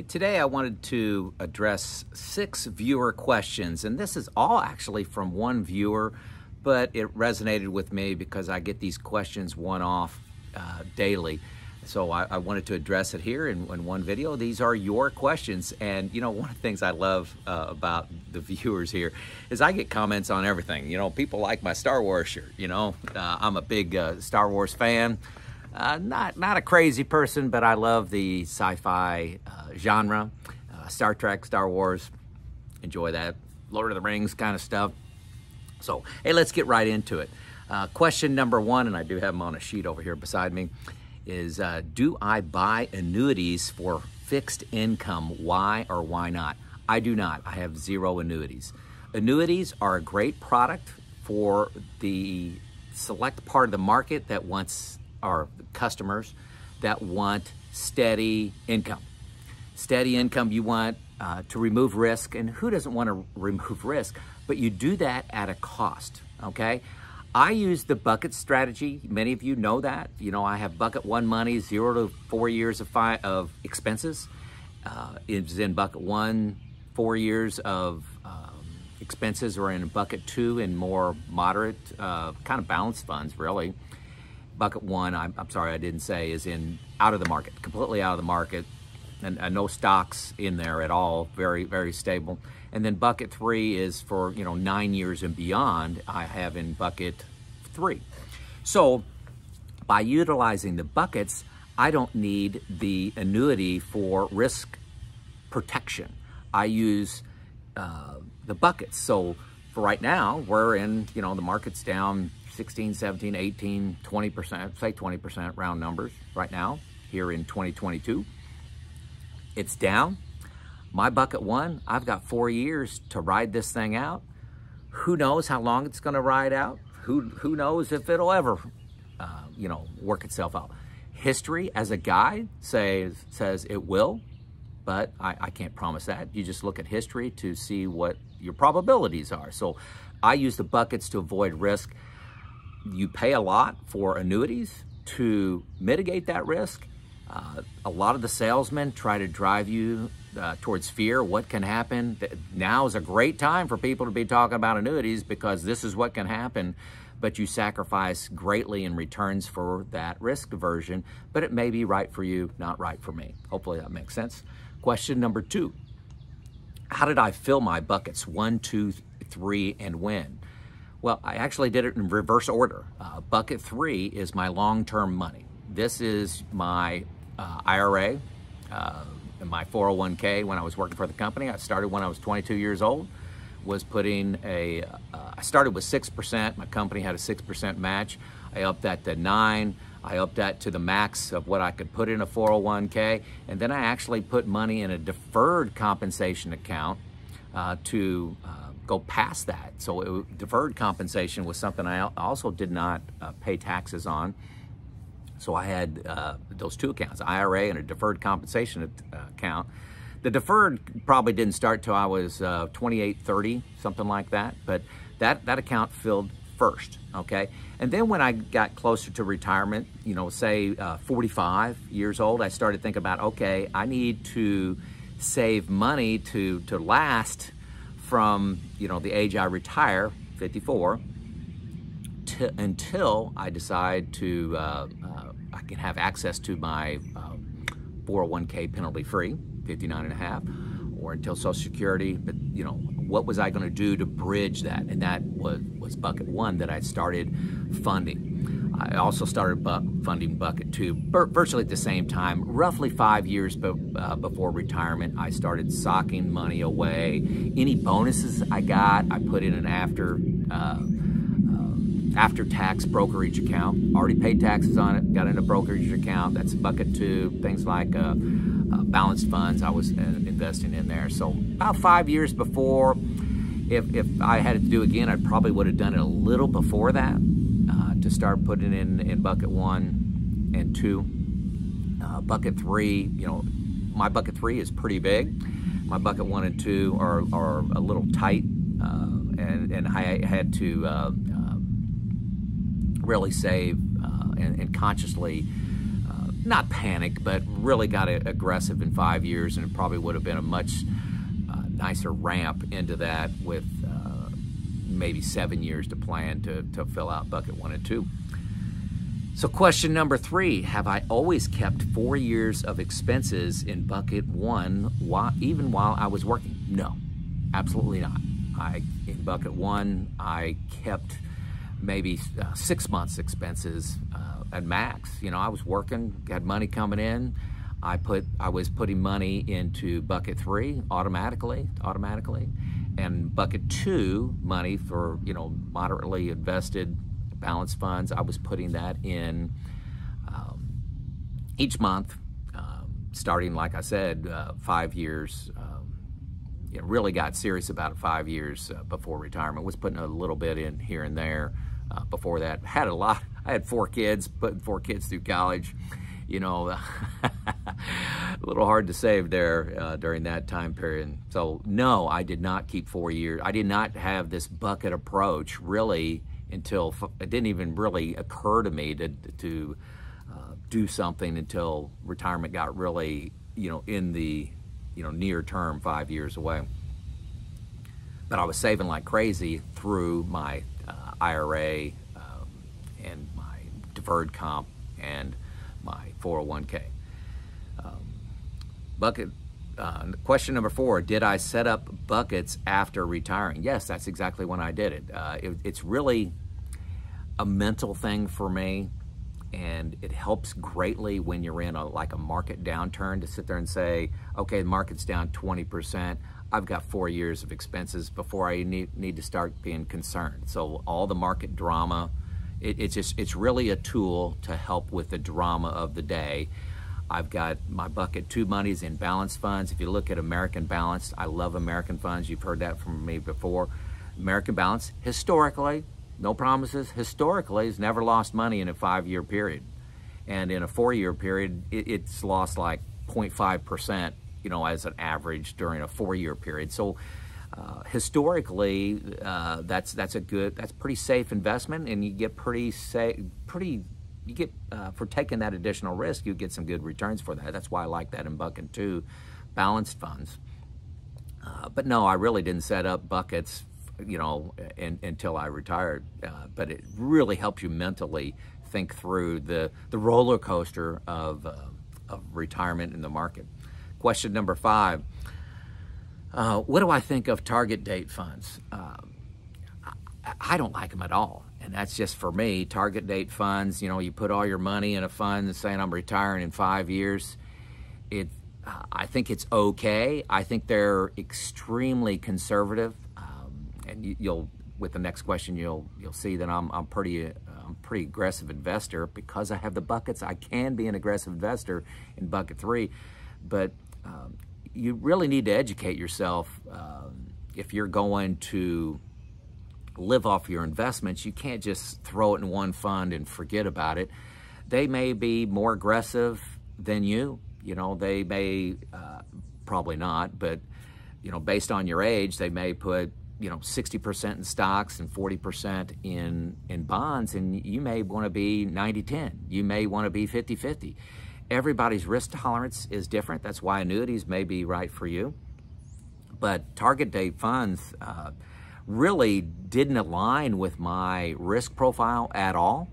Today I wanted to address 6 viewer questions, and this is all actually from one viewer, but it resonated with me because I get these questions one-off daily. So I wanted to address it here in one video. These are your questions, and you know, one of the things I love about the viewers here is I get comments on everything. You know, people like my Star Wars shirt. You know, I'm a big Star Wars fan. Not a crazy person, but I love the sci-fi genre. Star Trek, Star Wars, enjoy that. Lord of the Rings kind of stuff. So, hey, let's get right into it. Question number 1, and I do have them on a sheet over here beside me, is do I buy annuities for fixed income? Why or why not? I do not. I have 0 annuities. Annuities are a great product for the select part of the market that wants, our customers that want steady income. Steady income, you want to remove risk, and who doesn't want to remove risk? But you do that at a cost, okay? I use the bucket strategy. Many of you know that. You know, I have bucket 1 money, 0 to 4 years of expenses. It's in bucket 1, 4 years of expenses, or in bucket 2 in more moderate, kind of balanced funds, really. Bucket 1, I'm sorry, I didn't say, is in out of the market, completely out of the market, and no stocks in there at all, very, very stable. And then bucket 3 is for, you know, 9 years and beyond, I have in bucket 3. So by utilizing the buckets, I don't need the annuity for risk protection. I use the buckets. So for right now, we're in, you know, the market's down 16, 17, 18, 20%, say 20% round numbers right now here in 2022. It's down. My bucket 1, I've got 4 years to ride this thing out. Who knows how long it's going to ride out? Who knows if it'll ever, you know, work itself out? History as a guide says it will, but I can't promise that. You just look at history to see what your probabilities are. So I use the buckets to avoid risk. You pay a lot for annuities to mitigate that risk. A lot of the salesmen try to drive you towards fear. What can happen? Now is a great time for people to be talking about annuities because this is what can happen, but you sacrifice greatly in returns for that risk aversion, but it may be right for you, not right for me. Hopefully that makes sense. Question number 2, how did I fill my buckets 1, 2, 3, and when? Well, I actually did it in reverse order. Bucket 3 is my long-term money. This is my IRA and my 401k when I was working for the company. I started when I was 22 years old. Was putting I started with 6%. My company had a 6% match. I upped that to 9%. I upped that to the max of what I could put in a 401k. And then I actually put money in a deferred compensation account to go past that. So deferred compensation was something I also did not pay taxes on. So I had those 2 accounts, IRA and a deferred compensation account. The deferred probably didn't start till I was 28, 30, something like that. But that account filled first, okay? And then when I got closer to retirement, you know, say 45 years old, I started thinking about, okay, I need to save money to last from, you know, the age I retire, 54, until I decide to, I can have access to my 401k penalty-free, 59.5, or until Social Security. But, you know, what was I going to do to bridge that? And that was bucket 1 that I started funding. I also started funding bucket 2 virtually at the same time. Roughly 5 years before retirement, I started socking money away. Any bonuses I got, I put in an after-tax brokerage account. Already paid taxes on it, got in a brokerage account. That's bucket 2. Things like balanced funds I was investing in there. So about 5 years before, if I had to do it again, I probably would have done it a little before that to start putting in bucket 1 and 2. Bucket 3, you know, my bucket 3 is pretty big. My bucket 1 and 2 are a little tight, and I had to really save and consciously not panicked, but really got aggressive in 5 years, and it probably would have been a much nicer ramp into that with maybe 7 years to plan to fill out bucket 1 and 2. So question number 3, have I always kept 4 years of expenses in bucket 1 even while I was working? No, absolutely not. In bucket 1, I kept maybe 6 months expenses at max. You know, I was working, had money coming in. I was putting money into bucket 3 automatically, and bucket 2 money for, you know, moderately invested balanced funds. I was putting that in each month, starting, like I said, 5 years. Really got serious about it 5 years before retirement. Was putting a little bit in here and there. Before that, had a lot. I had 4 kids, putting 4 kids through college. You know, a little hard to save there during that time period. So no, I did not keep 4 years. I did not have this bucket approach really until it didn't even really occur to me to do something until retirement got really, you know, in the, you know, near term, 5 years away. But I was saving like crazy through my IRA and my deferred comp and my 401k. Question number 4, did I set up buckets after retiring? Yes, that's exactly when I did it. It's really a mental thing for me, and it helps greatly when you're in like a market downturn to sit there and say, okay, the market's down 20%. I've got 4 years of expenses before I need to start being concerned. So all the market drama, it's really a tool to help with the drama of the day. I've got my bucket 2 monies in balanced funds. If you look at American Balanced, I love American funds. You've heard that from me before. American Balanced, historically, no promises, historically has never lost money in a 5-year period. And in a 4-year period, it's lost like 0.5%, you know, as an average during a 4-year period. So historically, that's pretty safe investment, and you get for taking that additional risk, you get some good returns for that. That's why I like that in bucket 2 balanced funds. But no, I really didn't set up buckets, you know, until I retired. But it really helps you mentally think through the roller coaster of retirement in the market. Question number 5, what do I think of target date funds? I don't like them at all. And that's just for me. Target date funds, you know, you put all your money in a fund and saying I'm retiring in 5 years. I think it's okay. I think they're extremely conservative. And you'll, with the next question, you'll see that I'm pretty aggressive investor because I have the buckets. I can be an aggressive investor in bucket 3, but you really need to educate yourself if you're going to live off your investments. You can't just throw it in one fund and forget about it. They may be more aggressive than you. You know, they may, probably not, but, you know, based on your age, they may put, you know, 60% in stocks and 40% in bonds, and you may want to be 90-10. You may want to be 50-50. Everybody's risk tolerance is different. That's why annuities may be right for you. But target date funds really didn't align with my risk profile at all.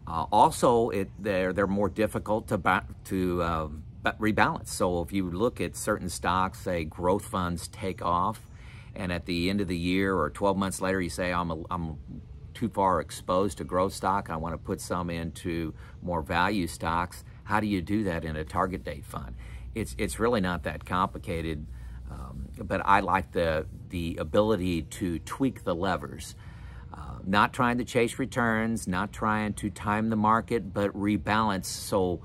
Also, they're more difficult to rebalance. So if you look at certain stocks, say growth funds take off, and at the end of the year or 12 months later, you say, I'm too far exposed to growth stock, I want to put some into more value stocks. How do you do that in a target date fund? It's really not that complicated, but I like the ability to tweak the levers. Not trying to chase returns, not trying to time the market, but rebalance. So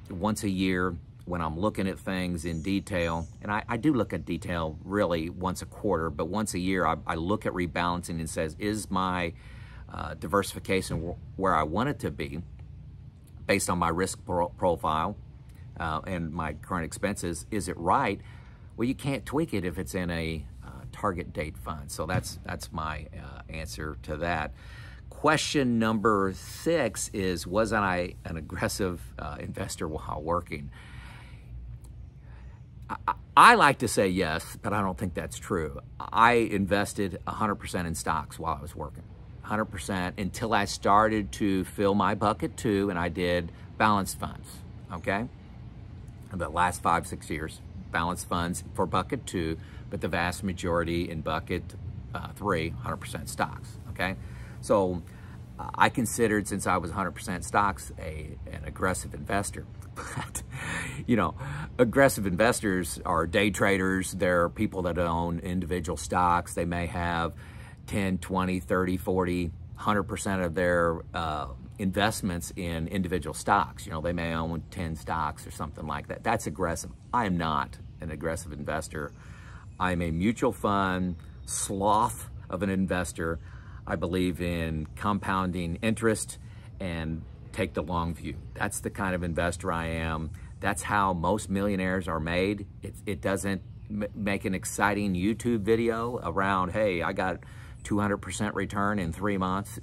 once a year, when I'm looking at things in detail, and I do look at detail really once a quarter, but once a year I look at rebalancing and says, is my diversification where I want it to be based on my risk profile and my current expenses? Is it right? Well, you can't tweak it if it's in a target date fund. So that's my answer to that. Question number 6 is, was I an aggressive investor while working? I like to say yes, but I don't think that's true. I invested 100% in stocks while I was working, 100% until I started to fill my bucket 2, and I did balanced funds, okay? The last 5-6 years, balanced funds for bucket 2, but the vast majority in bucket 3, 100% stocks, okay? So I considered, since I was 100% stocks, an aggressive investor. But, you know, aggressive investors are day traders. They're people that own individual stocks. They may have 10, 20, 30, 40, 100% of their investments in individual stocks. You know, they may own 10 stocks or something like that. That's aggressive. I am not an aggressive investor. I'm a mutual fund sloth of an investor. I believe in compounding interest and take the long view. That's the kind of investor I am. That's how most millionaires are made. It doesn't make an exciting YouTube video around, hey, I got 200% return in 3 months.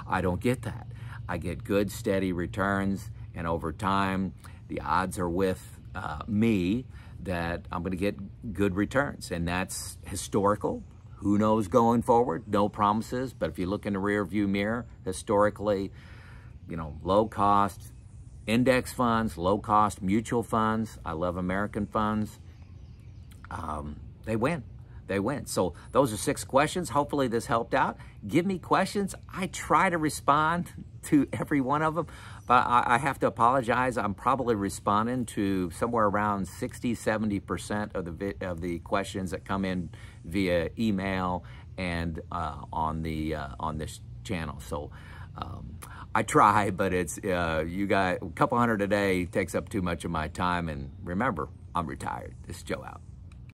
I don't get that. I get good, steady returns, and over time, the odds are with me that I'm going to get good returns, and that's historical. Who knows going forward? No promises, but if you look in the rear view mirror, historically, you know, low cost index funds, low cost mutual funds. I love American funds. They win. They win. So those are 6 questions. Hopefully this helped out. Give me questions. I try to respond to every one of them, but I have to apologize. I'm probably responding to somewhere around 60–70% of the questions that come in via email and on this channel. So I try, but it's you got a couple hundred a day takes up too much of my time. And remember, I'm retired. This is Joe out.